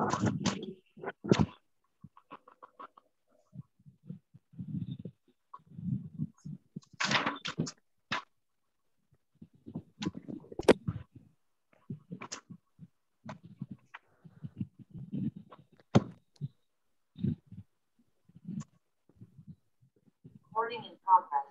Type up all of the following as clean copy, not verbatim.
Recording in progress.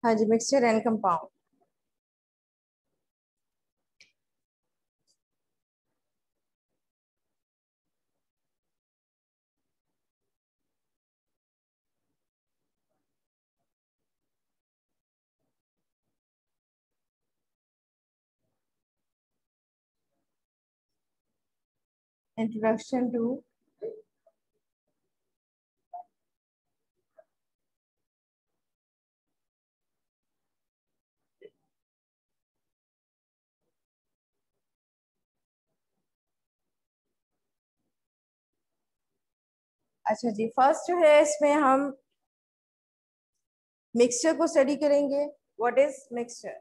हाँ जी, mixture and compound. Introduction to अच्छा जी, फर्स्ट जो है इसमें हम मिक्सचर को स्टडी करेंगे। What is mixture?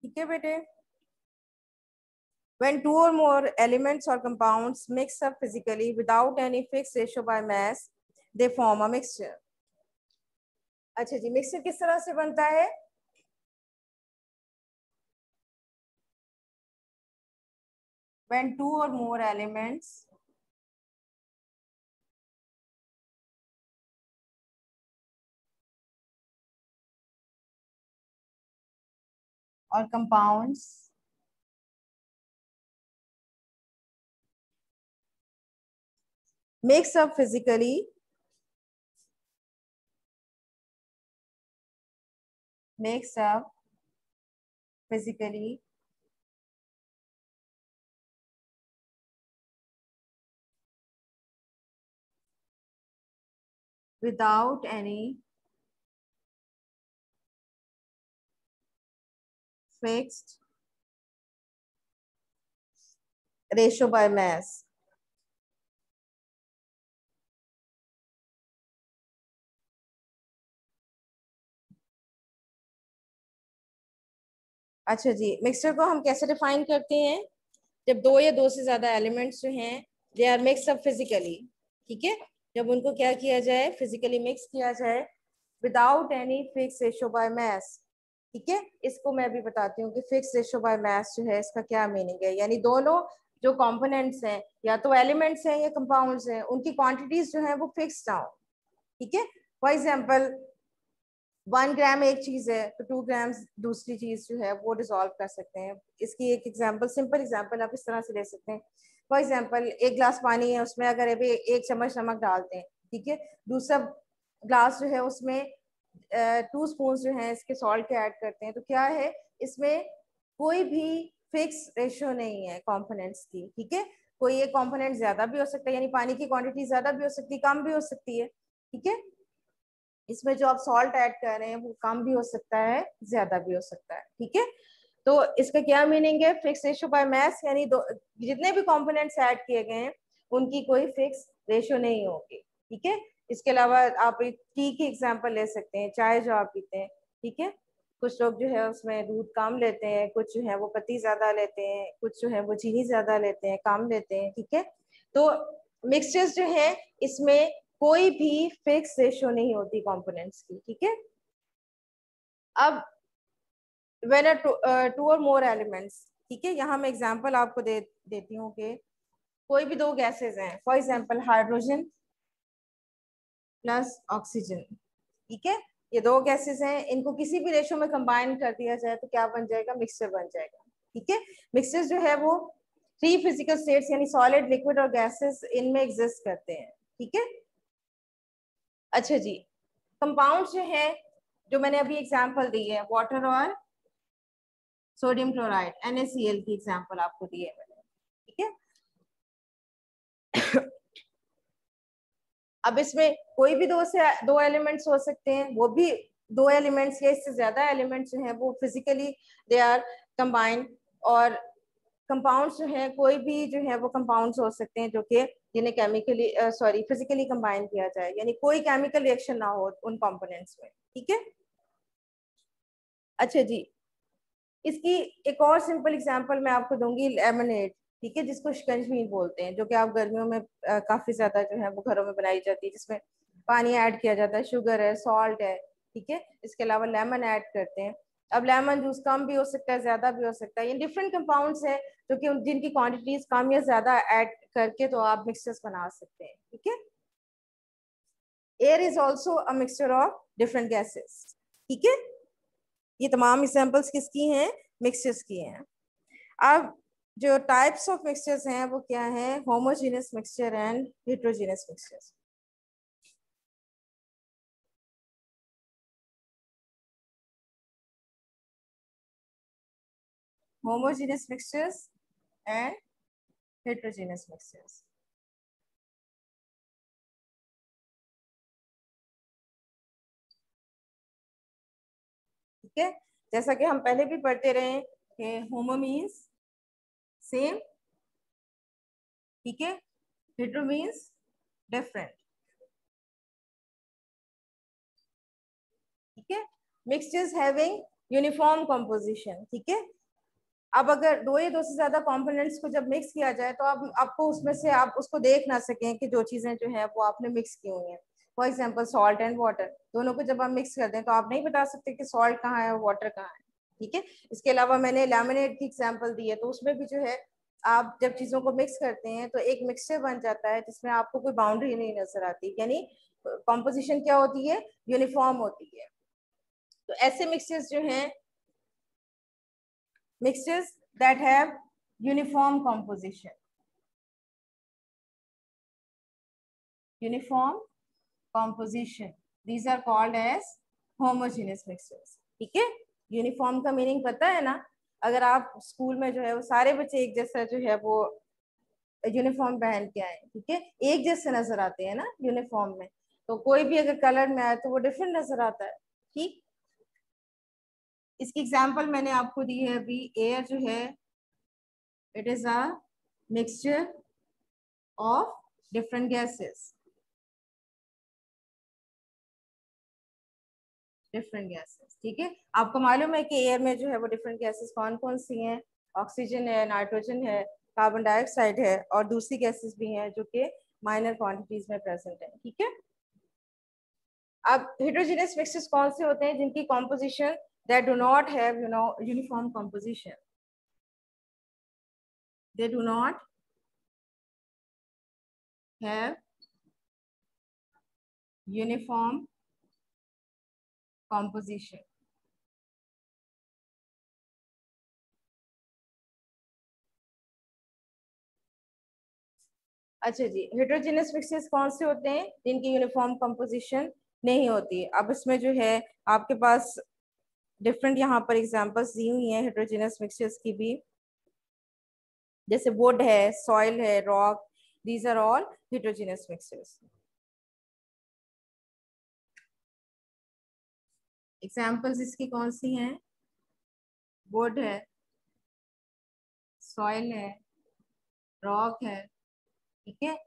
ठीक है बेटे। When two or more elements or compounds mix up physically without any fixed ratio by mass, they form a mixture. अच्छा जी, मिक्सचर किस तरह से बनता है? When two or more elements or compounds mix up physically without any fixed ratio by mass. अच्छा जी, mixture को हम कैसे डिफाइन करते हैं? जब दो या दो से ज्यादा एलिमेंट्स जो हैं they are mix up physically, ठीक है, जब उनको क्या किया जाए, फिजिकली मिक्स किया जाए without any fix ratio by mass. ठीक है, इसको मैं भी बताती हूँ कि फिक्स रेशो बाय मास जो है इसका क्या मीनिंग है। यानी दोनों जो कंपोनेंट्स हैं या तो एलिमेंट्स हैं या कंपाउंड्स हैं, उनकी क्वांटिटीज जो है वो फिक्स्ड ना हो। ठीक है, फॉर एग्जाम्पल 1 ग्राम एक चीज है तो 2 ग्राम दूसरी चीज जो है वो डिसॉल्व कर सकते हैं। इसकी एक एग्जांपल, सिंपल एग्जांपल आप इस तरह से ले सकते हैं। फॉर एग्जांपल 1 ग्लास पानी है, उसमें अगर अभी 1 चम्मच नमक डालते हैं, ठीक है, दूसरा ग्लास जो है उसमें 2 स्पून जो है इसके सॉल्ट के ऐड करते हैं, तो क्या है, इसमें कोई भी फिक्स रेशियो नहीं है कंपोनेंट्स की। ठीक है, कोई एक कंपोनेंट ज्यादा भी हो सकता है, यानी पानी की क्वांटिटी ज्यादा भी हो सकती है, कम भी हो सकती है। ठीक है, इसमें जो आप सॉल्ट ऐड कर रहे हैं वो कम भी हो सकता है, ज्यादा भी हो सकता है। ठीक है, तो इसका क्या मीनिंग है, फिक्स रेशियो बाय मास, यानी जितने भी कंपोनेंट्स ऐड किए गए हैं उनकी कोई फिक्स रेशियो नहीं होगी। ठीक है, इसके अलावा आप टी की एग्जांपल ले सकते हैं, चाय जो आप पीते हैं, ठीक है, कुछ लोग जो है उसमें दूध कम लेते हैं, कुछ जो है वो पत्ती ज्यादा लेते हैं, कुछ जो है वो चीनी ज्यादा लेते हैं, कम लेते हैं। ठीक है, तो मिक्सचर्स जो है इसमें कोई भी फिक्स रेशियो नहीं होती कंपोनेंट्स की। ठीक है, अब when to or more elements, ठीक है। यहाँ मैं एग्जांपल आपको देती हूँ कि कोई भी दो गैसेस हैं, for example hydrogen plus oxygen, ठीक है। ये दो गैसेस हैं, इनको किसी भी रेशो में कंबाइन कर दिया जाए तो क्या बन जाएगा, मिक्सचर बन जाएगा, ठीक है। मिक्सचर जो है वो 3 फिजिकल स्टेट्स यानी सॉलिड, लिक्विड और गैसेस इनमें एग्जिस्ट करते हैं, ठीक है। अच्छा जी, कंपाउंड जो है, जो मैंने अभी एग्जांपल दी है, वाटर और सोडियम क्लोराइड, NaCl की एग्जांपल आपको दी है मैंने, ठीक है। अब इसमें कोई भी दो एलिमेंट्स हो सकते हैं, वो भी दो एलिमेंट्स या इससे ज्यादा एलिमेंट्स जो हैं वो फिजिकली दे आर कंबाइंड, और कंपाउंड्स जो है कोई भी जो है वो कंपाउंड्स हो सकते हैं जो कि जिन्हें केमिकली फिजिकली कंबाइन किया जाए, यानी कोई केमिकल रिएक्शन ना हो उन कंपोनेंट्स में, ठीक है। अच्छा जी, इसकी एक और सिंपल एग्जांपल मैं आपको दूंगी, लेमनेड, ठीक है, जिसको शिकंजवी बोलते हैं, जो कि आप गर्मियों में काफी ज्यादा जो है वो घरों में बनाई जाती है, जिसमें पानी ऐड किया जाता है, शुगर है, सॉल्ट है, ठीक है। इसके अलावा लेमन ऐड करते हैं। अब लेमन जूस कम भी हो सकता है, ज्यादा भी हो सकता है, ये डिफरेंट कंपाउंड्स है जो कि जिनकी क्वांटिटीज कम या ज्यादा ऐड करके तो आप मिक्सचर्स बना सकते हैं, ठीक है। Air is also a mixture of different gases, ठीक है। ये तमाम एग्जांपल्स किसकी हैं, मिक्सचर्स की हैं। अब जो टाइप्स ऑफ मिक्सचर्स हैं वो क्या है, homogeneous mixture and heterogeneous mixtures. Homogeneous mixtures and heterogeneous mixtures, ठीक है। जैसा कि हम पहले भी पढ़ते रहे कि होमो मीन्स सेम, ठीक है, हेटेरो मीन्स डिफरेंट, ठीक है। मिक्सचर्स हैविंग यूनिफॉर्म कंपोजिशन, ठीक है। अब अगर दो से ज्यादा कंपोनेंट्स को जब मिक्स किया जाए तो आप आपको उसमें से आप उसको देख ना सकें कि जो चीजें जो है वो आपने मिक्स की हुई हैं। For example salt and water, दोनों को जब आप मिक्स कर दें तो आप नहीं बता सकते कि सॉल्ट कहाँ है और वाटर कहाँ है, ठीक है। इसके अलावा मैंने लैमिनेट की एग्जाम्पल दी है, तो उसमें भी जो है आप जब चीजों को मिक्स करते हैं तो एक मिक्सचर बन जाता है जिसमें आपको कोई बाउंड्री नहीं नजर आती, यानी कॉम्पोजिशन क्या होती है, यूनिफॉर्म होती है। तो ऐसे मिक्सचर्स जो हैं, mixtures that have uniform composition, uniform composition, these are called as homogeneous mixtures, ठीक है। यूनिफॉर्म का मीनिंग पता है ना, अगर आप स्कूल में जो है वो सारे बच्चे एक जैसा जो है वो यूनिफॉर्म पहन के आए, ठीक है, एक जैसे नजर आते हैं ना यूनिफॉर्म में, तो कोई भी अगर कलर में आए तो वो डिफरेंट नजर आता है, ठीक। इसकी एग्जांपल मैंने आपको दी है अभी, एयर जो है it is a mixture of different gases, different gases, ठीक है। आपको मालूम है कि एयर में जो है वो डिफरेंट गैसेस कौन कौन सी हैं, ऑक्सीजन है, नाइट्रोजन है, कार्बन डाइऑक्साइड है, और दूसरी गैसेस भी हैं जो कि माइनर क्वांटिटीज में प्रेजेंट है, ठीक है। अब हेटेरोजेनियस मिक्सचर्स कौन से होते हैं, जिनकी composition that do not have uniform composition, they do not have uniform composition, अच्छा जी। हेटेरोजेनियस मिक्सचर्स कौन से होते हैं, जिनकी यूनिफॉर्म कंपोजिशन नहीं होती। अब इसमें जो है आपके पास डिफरेंट यहाँ पर एग्जांपल्स दी हुई हैं हेटेरोजेनियस मिक्सचर्स की भी, जैसे वुड है, सॉइल है, rock, these are all heterogeneous mixtures. Examples इसकी कौन सी हैं, वुड है, सॉइल है, रॉक है, ठीक है।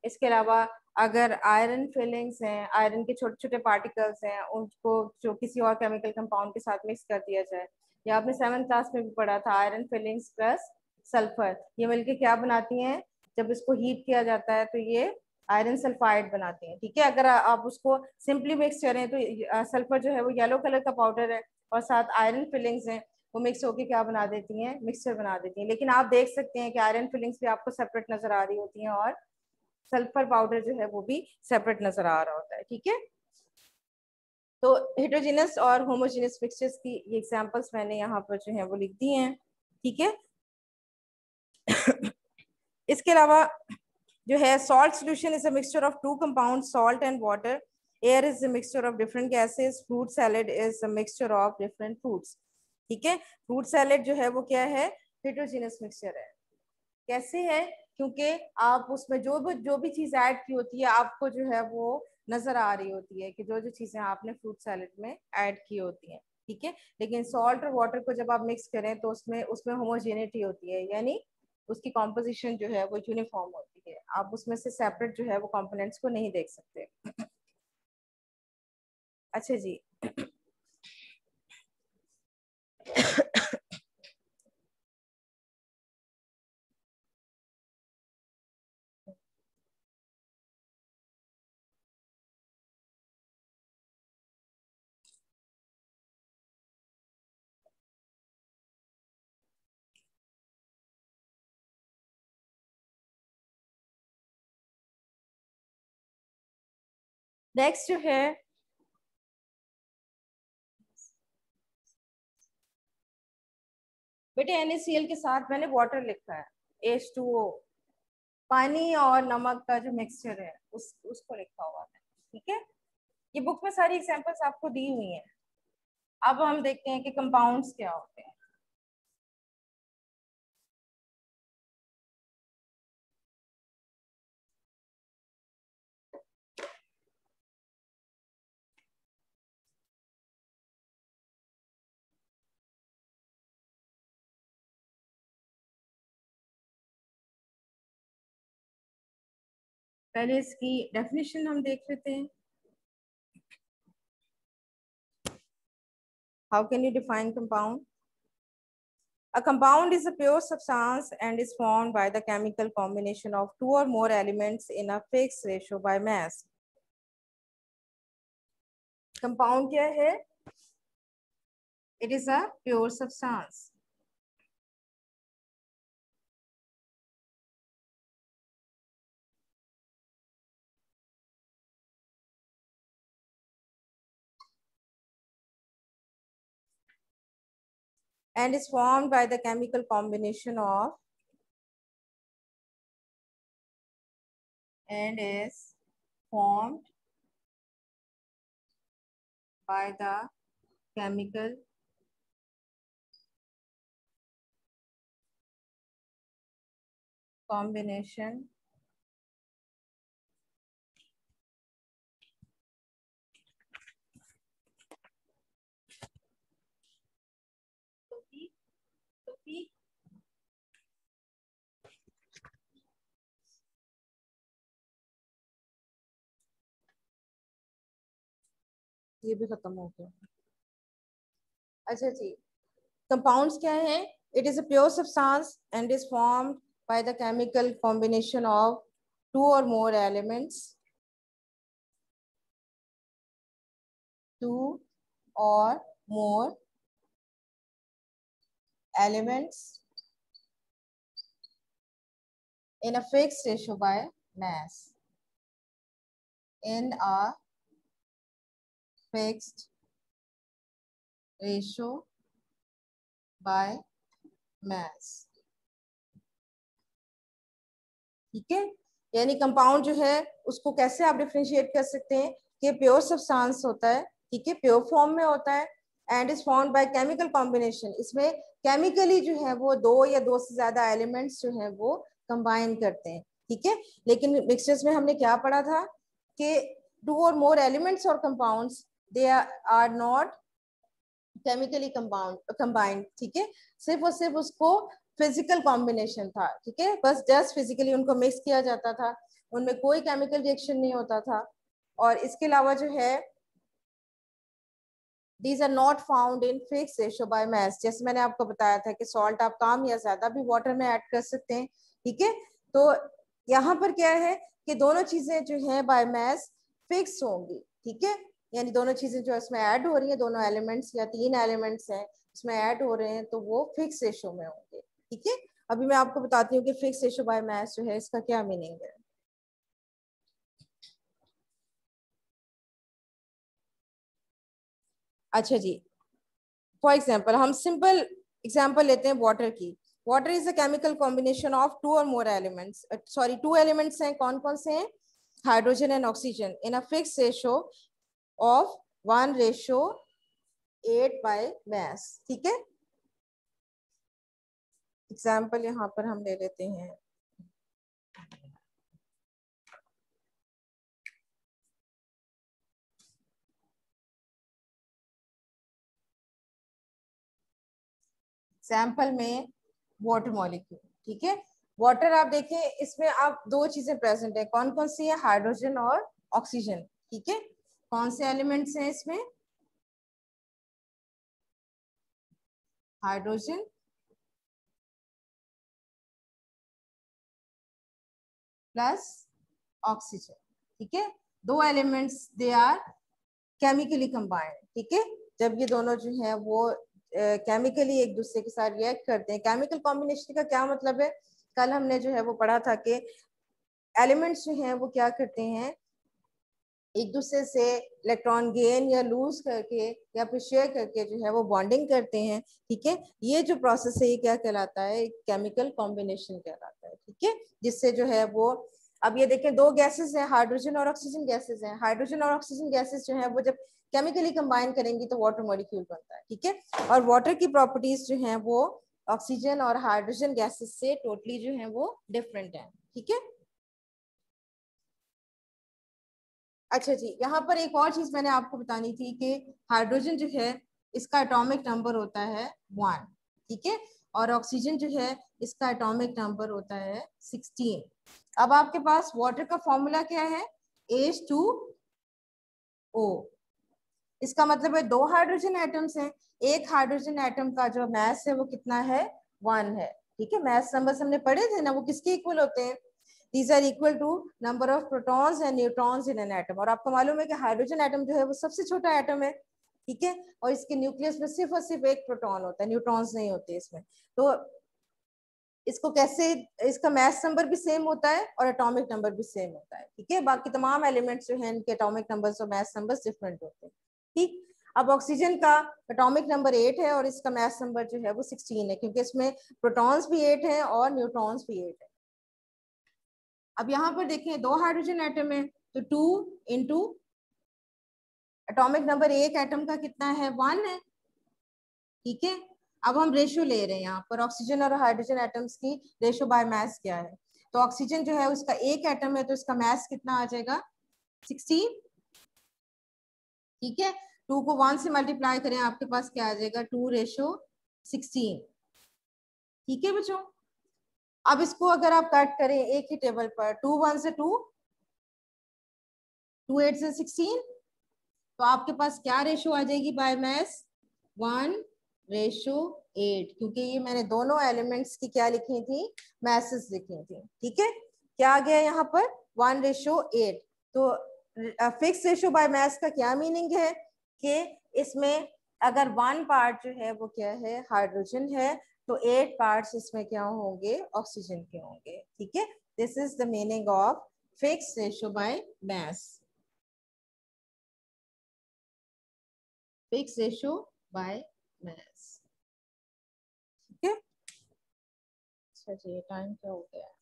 इसके अलावा अगर आयरन फिलिंग्स हैं, आयरन के छोटे छोटे पार्टिकल्स हैं, उनको जो किसी और केमिकल कंपाउंड के साथ मिक्स कर दिया जाए, या आपने 7th क्लास में भी पढ़ा था, आयरन फिलिंग्स प्लस सल्फर, ये मिलके क्या बनाती हैं, जब इसको हीट किया जाता है तो ये आयरन सल्फाइड बनाती हैं, ठीक है। अगर आप उसको सिंपली मिक्स करें तो सल्फर जो है वो येलो कलर का पाउडर है और साथ आयरन फिलिंग्स हैं, वो मिक्स होके क्या बना देती हैं, मिक्सचर बना देती हैं। लेकिन आप देख सकते हैं कि आयरन फिलिंग्स भी आपको सेपरेट नजर आ रही होती हैं और सल्फर पाउडर जो है वो भी सेपरेट नजर आ रहा होता है। ठीक है, तो हेटेरोजेनस और होमोजेनस मिक्सचर्स की ये एग्जांपल्स मैंने यहाँ पर जो है वो लिख दी हैं। ठीक है, इसके अलावा जो है salt solution is a mixture of two compound salt and water, air is a mixture of different gases, fruit salad is a mixture of different fruits. ठीक है, फ्रूट सैलेड जो है वो क्या है, हेटेरोजेनस मिक्सचर है। कैसे है, क्योंकि आप उसमें जो भी चीज ऐड की होती है आपको जो है वो नजर आ रही होती है कि जो जो चीजें आपने फ्रूट सैलेड में ऐड की होती हैं। ठीक है, लेकिन सॉल्ट और वाटर को जब आप मिक्स करें तो उसमें उसमें होमोजेनिटी होती है, यानी उसकी कॉम्पोजिशन जो है वो यूनिफॉर्म होती है। आप उसमें से सेपरेट जो है वो कंपोनेंट्स को नहीं देख सकते। अच्छा जी, नेक्स्ट जो है बेटे NaCl के साथ मैंने वाटर लिखा है, H2O, पानी और नमक का जो मिक्सचर है उसको लिखा हुआ है। ठीक है, ये बुक में सारी एग्जांपल्स आपको दी हुई हैं। अब हम देखते हैं कि कंपाउंड्स क्या होते हैं। पहले इसकी डेफिनेशन हम देख लेते हैं। How can you define compound? A compound is a pure substance and is formed by the chemical combination of two or more elements in a fixed ratio by mass. Compound क्या है? It is a pure substance. And is formed by the chemical combination of and is formed by the chemical combination ये भी खत्म हो गया। अच्छा जी, compounds क्या है? It is a pure substance and is formed by the chemical combination of two or more elements, to or more elements in a fixed ratio by mass. In a fixed ratio by mass. ठीक है, यानी compound जो है उसको कैसे आप differentiate कर सकते हैं कि प्योर सब्सटेंस होता है, ठीक है, प्योर फॉर्म में होता है, and is formed by chemical combination. इसमें केमिकली जो है वो दो या दो से ज्यादा एलिमेंट्स जो है वो कंबाइन करते हैं। ठीक है, लेकिन मिक्सचर्स में हमने क्या पढ़ा था कि टू और मोर एलिमेंट्स और compounds they are not chemically combined. ठीक है, सिर्फ और सिर्फ उसको फिजिकल कॉम्बिनेशन था। ठीक है, बस जस्ट फिजिकली उनको मिक्स किया जाता था, उनमें कोई केमिकल रिएक्शन नहीं होता था। और इसके अलावा जो है these are not found in fixed ratio by mass। जैसे मैंने आपको बताया था कि सॉल्ट आप कम या ज्यादा भी वाटर में ऐड कर सकते हैं। ठीक है, तो यहाँ पर क्या है कि दोनों चीजें जो है बाय मास फिक्स होंगी। ठीक है, यानी दोनों चीजें जो इसमें ऐड हो रही है, दोनों एलिमेंट्स या तीन एलिमेंट्स हैं इसमें ऐड हो रहे हैं तो वो फिक्स रेशो में होंगे। ठीक है, अभी मैं आपको बताती हूँ कि फिक्स रेशो बाय मास जो है इसका क्या मीनिंग है। अच्छा जी, फॉर एग्जाम्पल हम सिंपल एग्जाम्पल लेते हैं वाटर की। Water is a chemical combination of two or more elements, sorry two elements हैं, कौन कौन से हैं, hydrogen and oxygen, in a fix ratio of 1:8 by mass. ठीक है, एग्जाम्पल यहाँ पर हम ले लेते हैं। एग्जाम्पल में वाटर मॉलिक्यूल। ठीक है, वाटर आप देखें इसमें आप दो चीजें प्रेजेंट है, कौन कौन सी है, हाइड्रोजन और ऑक्सीजन। ठीक है, कौन से एलिमेंट्स हैं इसमें, हाइड्रोजन प्लस ऑक्सीजन। ठीक है, दो elements they are chemically combined. ठीक है, जब ये दोनों जो है वो केमिकली एक दूसरे के साथ रिएक्ट करते हैं। केमिकल कॉम्बिनेशन का क्या मतलब है, कल हमने जो है वो पढ़ा था कि एलिमेंट्स जो हैं वो क्या करते हैं, एक दूसरे से इलेक्ट्रॉन गेन या लूज करके या फिर शेयर करके जो है वो बॉन्डिंग करते हैं। ठीक है, ये जो प्रोसेस है ये क्या कहलाता है, केमिकल कॉम्बिनेशन कहलाता है। ठीक है, जिससे जो है वो, अब ये देखें दो गैसेस हैं, हाइड्रोजन और ऑक्सीजन गैसेस हैं, हाइड्रोजन और ऑक्सीजन गैसेस जो है वो जब केमिकली कंबाइन करेंगी तो वाटर मॉलिक्यूल बनता है। ठीक है, और वाटर की प्रॉपर्टीज जो है वो ऑक्सीजन और हाइड्रोजन गैसेस से टोटली जो है वो डिफरेंट है। ठीक है, अच्छा जी, यहाँ पर एक और चीज मैंने आपको बतानी थी कि हाइड्रोजन जो है इसका एटॉमिक नंबर होता है 1। ठीक है, और ऑक्सीजन जो है इसका एटॉमिक नंबर होता है 16। अब आपके पास वाटर का फॉर्मूला क्या है, H2O। इसका मतलब है दो हाइड्रोजन एटम्स हैं, एक हाइड्रोजन एटम का जो मास है वो कितना है, 1 है। ठीक है, मास नंबर्स हमने पढ़े थे ना, वो किसके इक्वल होते हैं, these are equal to number of protons and neutrons in an atom। और आपको मालूम है कि हाइड्रोजन एटम जो है वो सबसे छोटा एटम है। ठीक है, और इसके न्यूक्लियस में सिर्फ और सिर्फ एक प्रोटॉन होता है, न्यूट्रॉन्स नहीं होते इसमें। तो इसको कैसे, इसका मास नंबर भी सेम होता है और एटॉमिक नंबर भी सेम होता है। ठीक है, बाकी तमाम एलिमेंट्स जो हैं इनके एटॉमिक नंबर्स और मास नंबर्स डिफरेंट होते हैं। ठीक, अब ऑक्सीजन का एटॉमिक नंबर 8 है और इसका मास नंबर जो है वो 16 है, क्योंकि इसमें प्रोटॉन्स भी 8 है और न्यूट्रॉन्स भी 8 है। अब यहाँ पर देखें दो हाइड्रोजन एटम है तो 2 इंटू एटॉमिक नंबर एक एटम का कितना है, 1 है। ठीक है, अब हम रेशियो ले रहे हैं यहाँ पर ऑक्सीजन और हाइड्रोजन एटम्स की रेशियो बाय मास क्या है, तो ऑक्सीजन जो है उसका एक एटम है तो इसका मास कितना आ जाएगा, 16। ठीक है, 2 को 1 से मल्टीप्लाई करें आपके पास क्या आ जाएगा, 2:16। ठीक है बच्चों, अब इसको अगर आप कट करें एक ही टेबल पर, 2 1 से 2, 2 8 से 16, तो आपके पास क्या रेशो आ जाएगी बाय मास, 1:8, क्योंकि ये मैंने दोनों एलिमेंट्स की क्या लिखी थी, मैसेस लिखी थी। ठीक है, क्या आ गया यहाँ पर, 1:8। तो फिक्स रेशो बाय मास का क्या मीनिंग है कि इसमें अगर 1 पार्ट जो है वो क्या है, हाइड्रोजन है, तो 8 पार्ट्स इसमें क्या होंगे, ऑक्सीजन के होंगे। ठीक है, this is the meaning of fix ratio by mass, fix ratio by mass. ठीक है, अच्छा जी, टाइम क्या हो गया,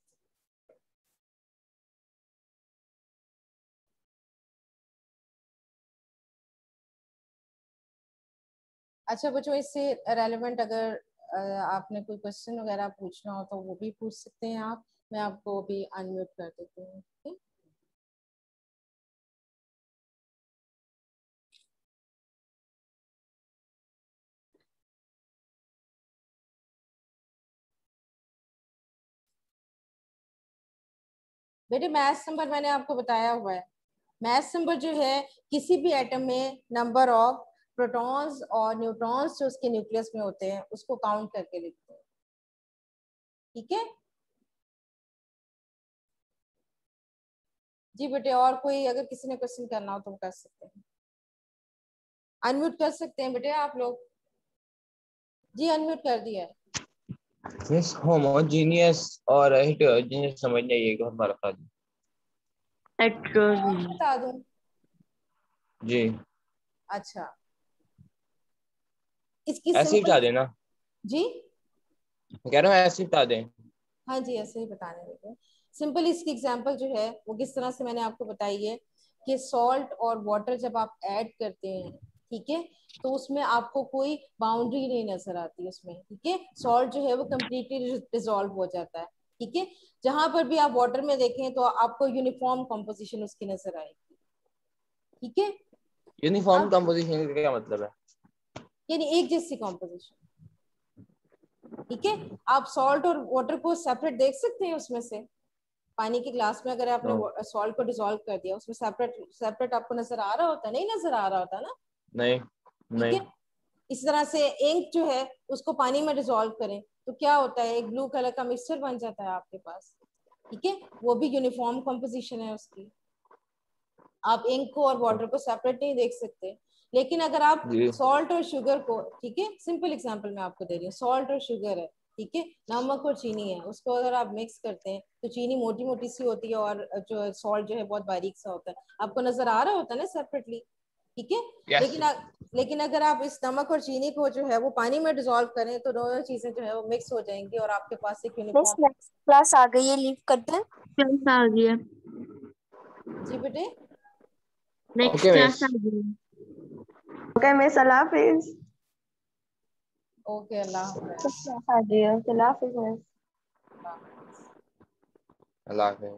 अच्छा बच्चों इससे रेलेवेंट अगर आपने कोई क्वेश्चन वगैरह पूछना हो तो वो भी पूछ सकते हैं आप, मैं आपको भी अनम्यूट कर देती हूँ। ठीक, बेटे मैथ्स नंबर मैंने आपको बताया हुआ है, मैथ्स नंबर जो है किसी भी एटम में नंबर ऑफ प्रोटॉन्स और न्यूट्रॉन्स जो उसके न्यूक्लियस में होते हैं उसको काउंट करके लिखते हैं। ठीक है जी बेटे, और कोई अगर किसी ने क्वेश्चन करना हो तो वो कर सकते हैं, अनम्यूट कर सकते हैं बेटे आप लोग। जी अनम्यूट कर दिया है। यस होमोजीनियस और हेटेरोजीनियस समझ नहीं आइए एक बार बता दीजिए। हेटेरोजीनियस। बता दूं? जी अच्छा, इसकी ऐसे ही बता सिंपल, देना, जी मैं कह रहा हूँ ऐसे ही बता दें। हाँ जी ऐसे ही बताने लगे। सिंपल इसकी एग्जांपल जो है वो किस तरह से मैंने आपको बताई है कि सॉल्ट और वाटर जब आप ऐड करते हैं, ठीक है, तो उसमें आपको कोई बाउंड्री नहीं नजर आती उसमें, ठीक है। सॉल्ट जो है वो कम्प्लीटली डिसॉल्व हो जाता है, ठीक है। जहां पर भी आप वाटर में देखें तो आपको यूनिफॉर्म कंपोजिशन उसकी नजर आएगी, ठीक है। यूनिफॉर्म अब कंपोजिशन का क्या मतलब है? यानी एक जैसी कंपोजिशन, ठीक है। आप सॉल्ट और वाटर को सेपरेट देख सकते हैं उसमें से। पानी के ग्लास में अगर आपने नो, सॉल्ट को डिसॉल्व कर दिया, उसमें सेपरेट सेपरेट आपको नजर आ रहा होता है? नहीं नजर आ रहा होता ना, नहीं ठीक नहीं। है। इस तरह से इंक जो है उसको पानी में डिसॉल्व करें तो क्या होता है, एक ब्लू कलर का मिक्सचर बन जाता है आपके पास, ठीक है। वो भी यूनिफॉर्म कंपोजिशन है उसकी। आप इंक को और वाटर को सेपरेट नहीं देख सकते। लेकिन अगर आप जी सॉल्ट और शुगर को, ठीक है, सिंपल एग्जांपल मैं आपको दे रही हूँ, सॉल्ट और शुगर है, ठीक है, नमक और चीनी है, उसको अगर आप मिक्स करते हैं तो चीनी मोटी मोटी सी होती है और जो सॉल्ट जो है बहुत बारीक सा होता है, आपको नजर आ रहा होता है ना सेपरेटली, ठीक है। यस। लेकिन अगर आप इस नमक और चीनी को जो है वो पानी में डिसॉल्व करें तो दोनों चीजें जो है वो मिक्स हो जाएंगी और आपके पास एक मिस यूनिफॉर्म। नेक्स्ट क्लास आ गई है, लीव कर दें? क्लास आ गया, जी बेटे, नेक्स्ट ओके क्लास मिस। आ गया। ओके मिस, अल्लाह हाफिज। ओके अल्लाह हाफिज। क्लास आ गई है, अल्लाह हाफिज मिस। अल्लाह हाफिज़।